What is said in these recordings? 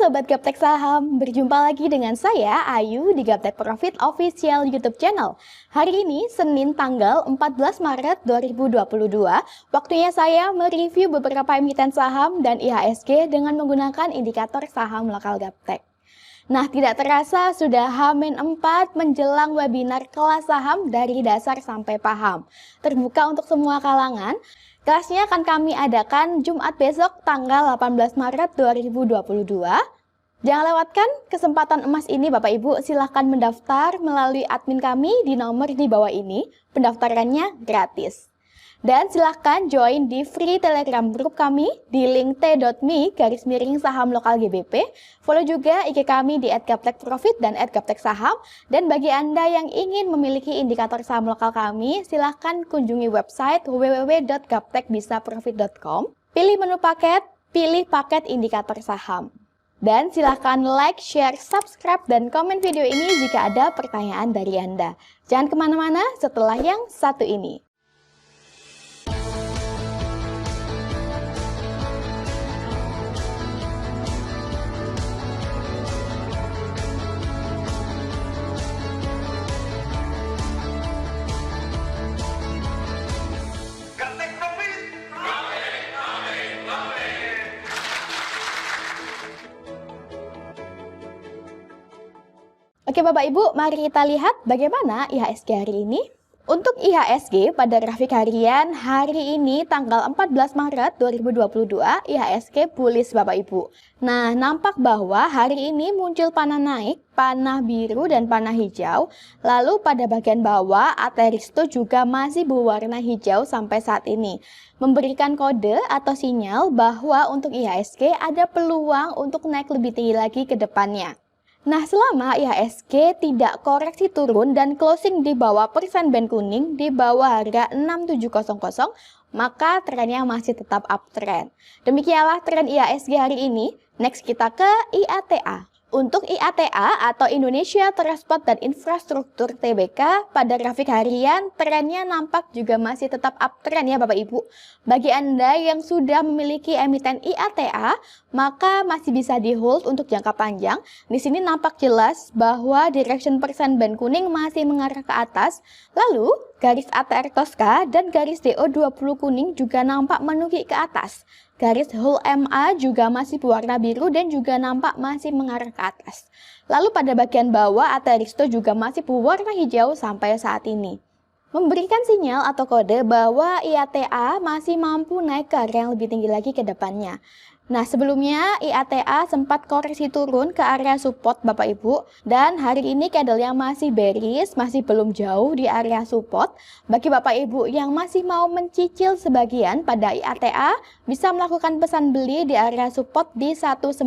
Sobat Gaptek Saham, berjumpa lagi dengan saya Ayu di Gaptek Profit Official YouTube Channel. Hari ini Senin tanggal 14 Maret 2022, waktunya saya mereview beberapa emiten saham dan IHSG dengan menggunakan indikator saham lokal Gaptek. Nah, tidak terasa sudah H-4 menjelang webinar kelas saham dari dasar sampai paham. Terbuka untuk semua kalangan. Kelasnya akan kami adakan Jumat besok tanggal 18 Maret 2022. Jangan lewatkan kesempatan emas ini Bapak Ibu, silahkan mendaftar melalui admin kami di nomor di bawah ini. Pendaftarannya gratis. Dan silahkan join di free telegram group kami di link t.me/saham lokal GBP. Follow juga IG kami di @gaptekprofit dan @gapteksaham. Dan bagi Anda yang ingin memiliki indikator saham lokal kami, silahkan kunjungi website www.gaptekbisaprofit.com. Pilih menu paket, pilih paket indikator saham. Dan silahkan like, share, subscribe, dan komen video ini jika ada pertanyaan dari Anda. Jangan kemana-mana setelah yang satu ini. Oke Bapak Ibu, mari kita lihat bagaimana IHSG hari ini. Untuk IHSG pada grafik harian hari ini tanggal 14 Maret 2022, IHSG bullish Bapak Ibu. Nah, nampak bahwa hari ini muncul panah naik, panah biru dan panah hijau. Lalu pada bagian bawah Ateristo juga masih berwarna hijau sampai saat ini. Memberikan kode atau sinyal bahwa untuk IHSG ada peluang untuk naik lebih tinggi lagi ke depannya. Nah, selama IHSG tidak koreksi turun dan closing di bawah persen band kuning di bawah harga 6700, maka trennya masih tetap uptrend. Demikianlah tren IHSG hari ini. Next kita ke IATA. Untuk IATA atau Indonesia Transport dan Infrastruktur Tbk, pada grafik harian trennya nampak juga masih tetap uptrend ya Bapak Ibu. Bagi Anda yang sudah memiliki emiten IATA, maka masih bisa di hold untuk jangka panjang. Di sini nampak jelas bahwa direction persen band kuning masih mengarah ke atas. Lalu garis ATR Tosca dan garis DO20 kuning juga nampak menukik ke atas. Garis Hull MA juga masih berwarna biru dan juga nampak masih mengarah ke atas. Lalu pada bagian bawah Ateristo juga masih berwarna hijau sampai saat ini. Memberikan sinyal atau kode bahwa IATA masih mampu naik ke area yang lebih tinggi lagi ke depannya. Nah, sebelumnya IATA sempat koreksi turun ke area support Bapak Ibu. Dan hari ini candle-nya masih bearish, masih belum jauh di area support. Bagi Bapak Ibu yang masih mau mencicil sebagian pada IATA, bisa melakukan pesan beli di area support di 194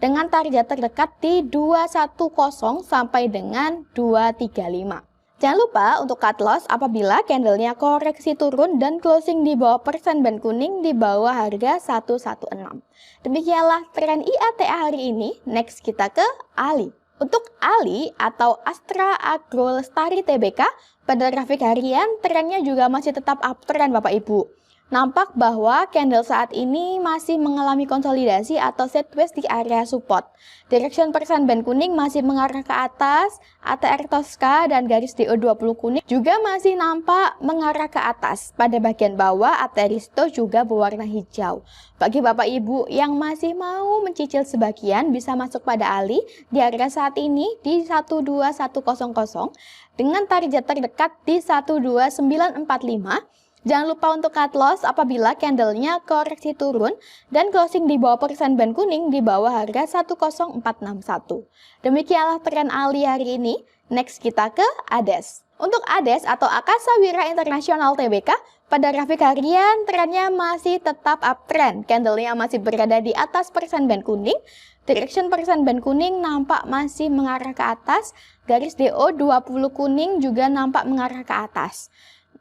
dengan target terdekat di 210 sampai dengan 235. Jangan lupa untuk cut loss apabila candlenya koreksi turun dan closing di bawah persen band kuning di bawah harga 116. Demikianlah tren IATA hari ini. Next kita ke ALI. Untuk ALI atau Astra Agro Lestari Tbk, pada grafik harian trennya juga masih tetap uptrend Bapak Ibu. Nampak bahwa candle saat ini masih mengalami konsolidasi atau sideways di area support. Direction persen band kuning masih mengarah ke atas, ATR Tosca dan garis DO20 kuning juga masih nampak mengarah ke atas. Pada bagian bawah Ateristo juga berwarna hijau. Bagi Bapak Ibu yang masih mau mencicil sebagian bisa masuk pada ALI di area saat ini di 12100 dengan target terdekat di 12945. Jangan lupa untuk cut loss apabila candlenya koreksi turun dan closing di bawah persen band kuning di bawah harga 10461. Demikianlah tren ALI hari ini. Next kita ke ADES. Untuk ADES atau Akasa Wira Internasional Tbk, pada grafik harian trennya masih tetap uptrend. Candlenya masih berada di atas persen band kuning. Direction persen band kuning nampak masih mengarah ke atas. Garis DO20 kuning juga nampak mengarah ke atas.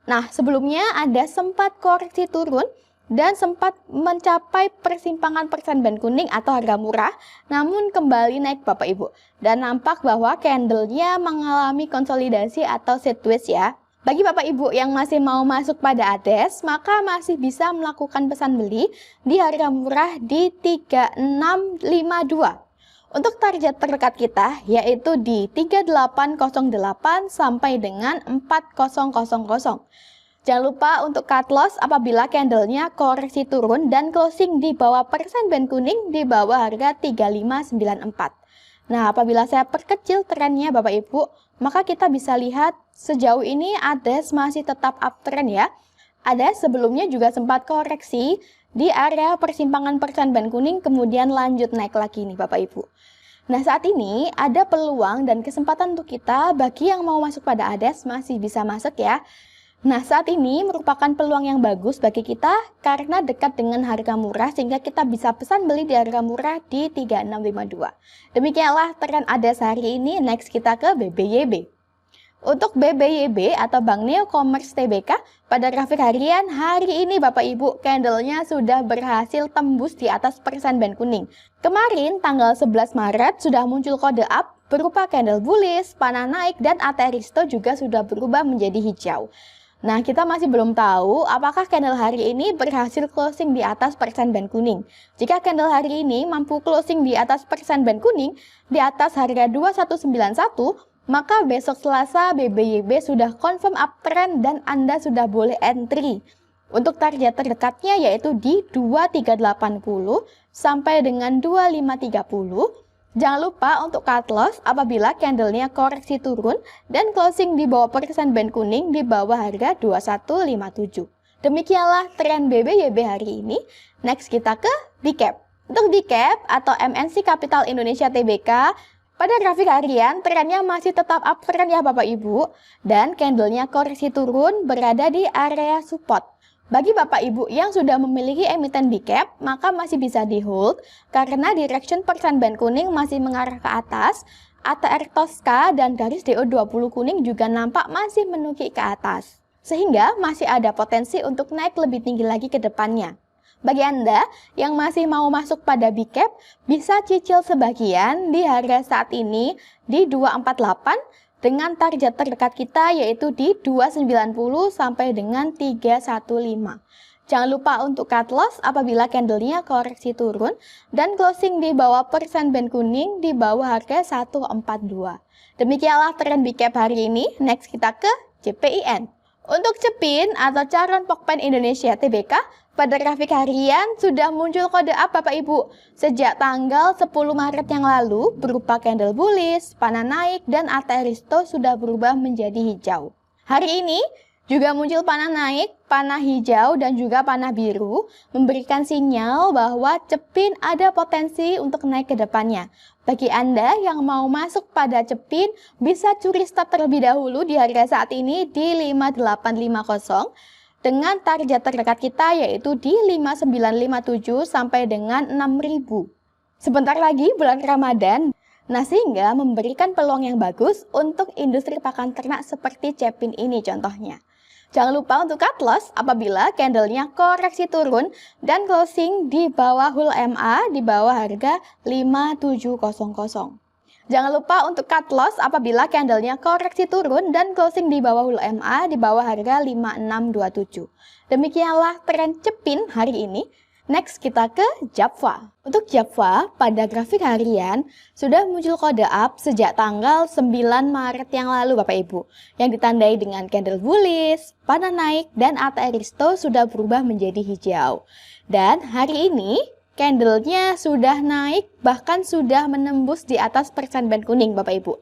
Nah, sebelumnya ada sempat koreksi turun dan sempat mencapai persimpangan persen band kuning atau harga murah, namun kembali naik Bapak Ibu. Dan nampak bahwa candlenya mengalami konsolidasi atau sideways ya. Bagi Bapak Ibu yang masih mau masuk pada ADES, maka masih bisa melakukan pesan beli di harga murah di 3652. Untuk target terdekat kita yaitu di 3808 sampai dengan 4000. Jangan lupa untuk cut loss apabila candlenya koreksi turun dan closing di bawah persen band kuning di bawah harga 3594. Nah, apabila saya perkecil trennya Bapak Ibu, maka kita bisa lihat sejauh ini ADES masih tetap uptrend ya. ADES sebelumnya juga sempat koreksi di area persimpangan persen band kuning, kemudian lanjut naik lagi nih Bapak Ibu. Nah, saat ini ada peluang dan kesempatan untuk kita bagi yang mau masuk pada ADES masih bisa masuk ya. Nah, saat ini merupakan peluang yang bagus bagi kita karena dekat dengan harga murah sehingga kita bisa pesan beli di harga murah di 3652. Demikianlah tren ADES hari ini. Next kita ke BBYB. Untuk BBYB atau Bank Neo Commerce Tbk pada grafik harian hari ini Bapak Ibu, candlenya sudah berhasil tembus di atas persen band kuning. Kemarin tanggal 11 Maret sudah muncul kode up berupa candle bullish, panah naik, dan ATRisto juga sudah berubah menjadi hijau. Nah, kita masih belum tahu apakah candle hari ini berhasil closing di atas persen band kuning. Jika candle hari ini mampu closing di atas persen band kuning, di atas harga 2191, maka besok Selasa BBYB sudah confirm uptrend dan Anda sudah boleh entry. Untuk target terdekatnya yaitu di 2380 sampai dengan 2530. Jangan lupa untuk cut loss apabila candlenya koreksi turun dan closing di bawah persen band kuning di bawah harga 2157. Demikianlah tren BBYB hari ini. Next kita ke DCAP. Untuk DCAP atau MNC Capital Indonesia Tbk, pada grafik harian trennya masih tetap uptrend ya Bapak Ibu, dan candlenya koreksi turun berada di area support. Bagi Bapak Ibu yang sudah memiliki emiten DCAP, maka masih bisa di hold karena direction persen band kuning masih mengarah ke atas, ATR Tosca dan garis DO20 kuning juga nampak masih menukik ke atas. Sehingga masih ada potensi untuk naik lebih tinggi lagi ke depannya. Bagi Anda yang masih mau masuk pada BCAP, bisa cicil sebagian di harga saat ini di 248 dengan target terdekat kita yaitu di 290 sampai dengan 315. Jangan lupa untuk cut loss apabila candlenya koreksi turun dan closing di bawah persen band kuning di bawah harga 142. Demikianlah tren BCAP hari ini. Next kita ke CPIN. Untuk CEPIN atau Charon Pokpen Indonesia Tbk, pada grafik harian sudah muncul kode up Bapak Ibu sejak tanggal 10 Maret yang lalu berupa candle bullish, panah naik, dan ATRisto sudah berubah menjadi hijau. Hari ini juga muncul panah naik, panah hijau, dan juga panah biru, memberikan sinyal bahwa CEPIN ada potensi untuk naik ke depannya. Bagi Anda yang mau masuk pada CEPIN, bisa curi start terlebih dahulu di harga saat ini di 5850, dengan target terdekat kita yaitu di 5957 sampai dengan 6000. Sebentar lagi bulan Ramadan, nah sehingga memberikan peluang yang bagus untuk industri pakan ternak seperti CEPIN ini contohnya. Jangan lupa untuk cut loss apabila candlenya koreksi turun dan closing di bawah HUL MA di bawah harga 5700. Jangan lupa untuk cut loss apabila candlenya koreksi turun dan closing di bawah HUL MA di bawah harga 5627. Demikianlah tren CEPIN hari ini. Next kita ke JAPFA. Untuk JAPFA pada grafik harian sudah muncul kode up sejak tanggal 9 Maret yang lalu Bapak Ibu, yang ditandai dengan candle bullish, panah naik, dan ATRisto sudah berubah menjadi hijau. Dan hari ini candlenya sudah naik bahkan sudah menembus di atas persen band kuning Bapak Ibu.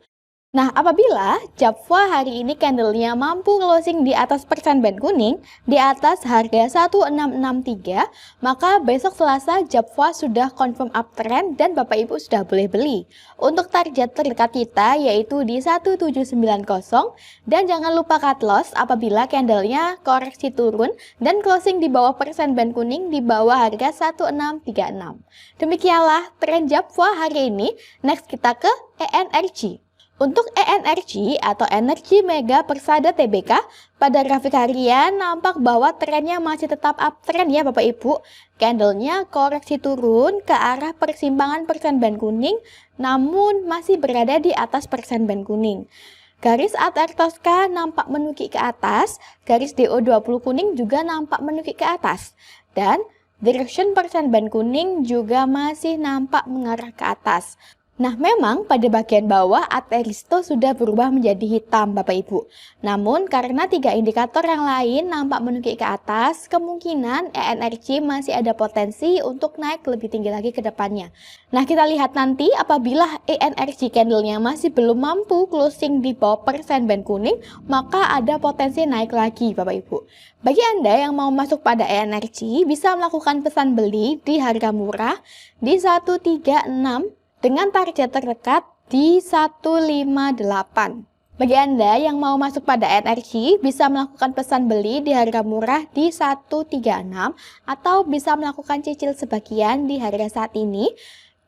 Nah, apabila JAPFA hari ini candlenya mampu closing di atas persen band kuning, di atas harga 1663, maka besok Selasa JAPFA sudah confirm uptrend dan Bapak Ibu sudah boleh beli. Untuk target terdekat kita yaitu di 1790 dan jangan lupa cut loss apabila candlenya koreksi turun dan closing di bawah persen band kuning di bawah harga 1636. Demikianlah tren JAPFA hari ini. Next kita ke ENRG. Untuk ENRG atau Energi Mega Persada Tbk, pada grafik harian nampak bahwa trennya masih tetap uptrend ya Bapak Ibu. Candlenya koreksi turun ke arah persimpangan persen band kuning, namun masih berada di atas persen band kuning. Garis ATR Tosca nampak menukik ke atas, garis DO20 kuning juga nampak menukik ke atas. Dan direction persen band kuning juga masih nampak mengarah ke atas. Nah, memang pada bagian bawah ATR sudah berubah menjadi hitam, Bapak Ibu. Namun, karena 3 indikator yang lain nampak menukik ke atas, kemungkinan ENRC masih ada potensi untuk naik lebih tinggi lagi ke depannya. Nah, kita lihat nanti apabila ENRC candle-nya masih belum mampu closing di bawah persen band kuning, maka ada potensi naik lagi, Bapak Ibu. Bagi Anda yang mau masuk pada ENRC, bisa melakukan pesan beli di harga murah di 136 dengan target terdekat di 158. Bagi Anda yang mau masuk pada ENRC, bisa melakukan pesan beli di harga murah di 136 atau bisa melakukan cicil sebagian di harga saat ini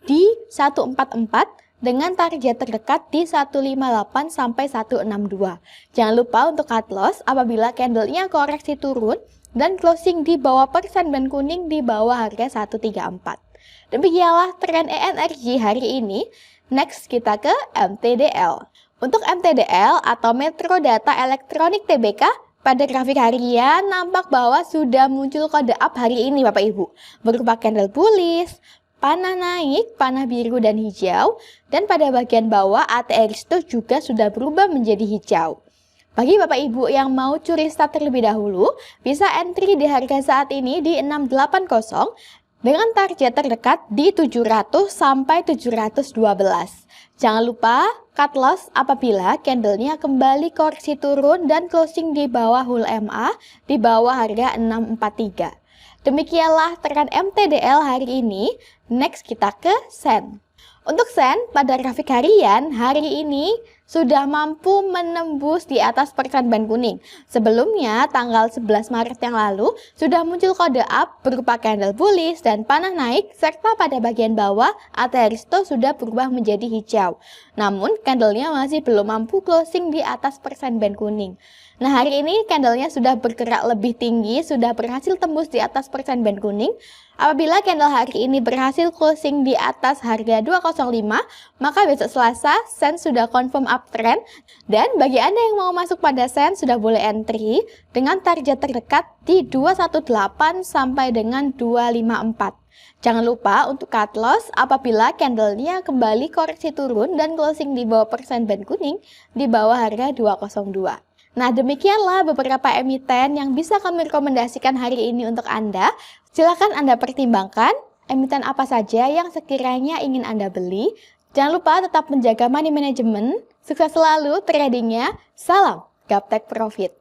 di 144 dengan target terdekat di 158 sampai 162. Jangan lupa untuk cut loss apabila candlenya koreksi turun dan closing di bawah persen band kuning di bawah harga 134. Demikianlah tren ENRC hari ini. Next kita ke MTDL. Untuk MTDL atau Metro Data Elektronik TBK, pada grafik harian nampak bahwa sudah muncul kode up hari ini Bapak Ibu, berupa candle bullish, panah naik, panah biru dan hijau, dan pada bagian bawah ATR itu juga sudah berubah menjadi hijau. Bagi Bapak Ibu yang mau curi start terlebih dahulu, bisa entry di harga saat ini di 680 dengan target terdekat di 700 sampai 712. Jangan lupa cut loss apabila candlenya kembali koreksi turun dan closing di bawah HUL-MA di bawah harga 643. Demikianlah tren MTDL hari ini. Next kita ke SEN. Untuk SEN, pada grafik harian, hari ini sudah mampu menembus di atas persen band kuning. Sebelumnya, tanggal 11 Maret yang lalu, sudah muncul kode up berupa candle bullish dan panah naik, serta pada bagian bawah, ATR sudah berubah menjadi hijau. Namun, candlenya masih belum mampu closing di atas persen band kuning. Nah, hari ini candlenya sudah bergerak lebih tinggi, sudah berhasil tembus di atas persen band kuning. Apabila candle hari ini berhasil closing di atas harga 205, maka besok Selasa SEN sudah confirm uptrend. Dan bagi Anda yang mau masuk pada SEN sudah boleh entry dengan target terdekat di 218 sampai dengan 254. Jangan lupa untuk cut loss apabila candlenya kembali koreksi turun dan closing di bawah persen band kuning di bawah harga 202. Nah, demikianlah beberapa emiten yang bisa kami rekomendasikan hari ini untuk Anda. Silakan Anda pertimbangkan emiten apa saja yang sekiranya ingin Anda beli. Jangan lupa tetap menjaga money management. Sukses selalu tradingnya. Salam Gaptek Profit.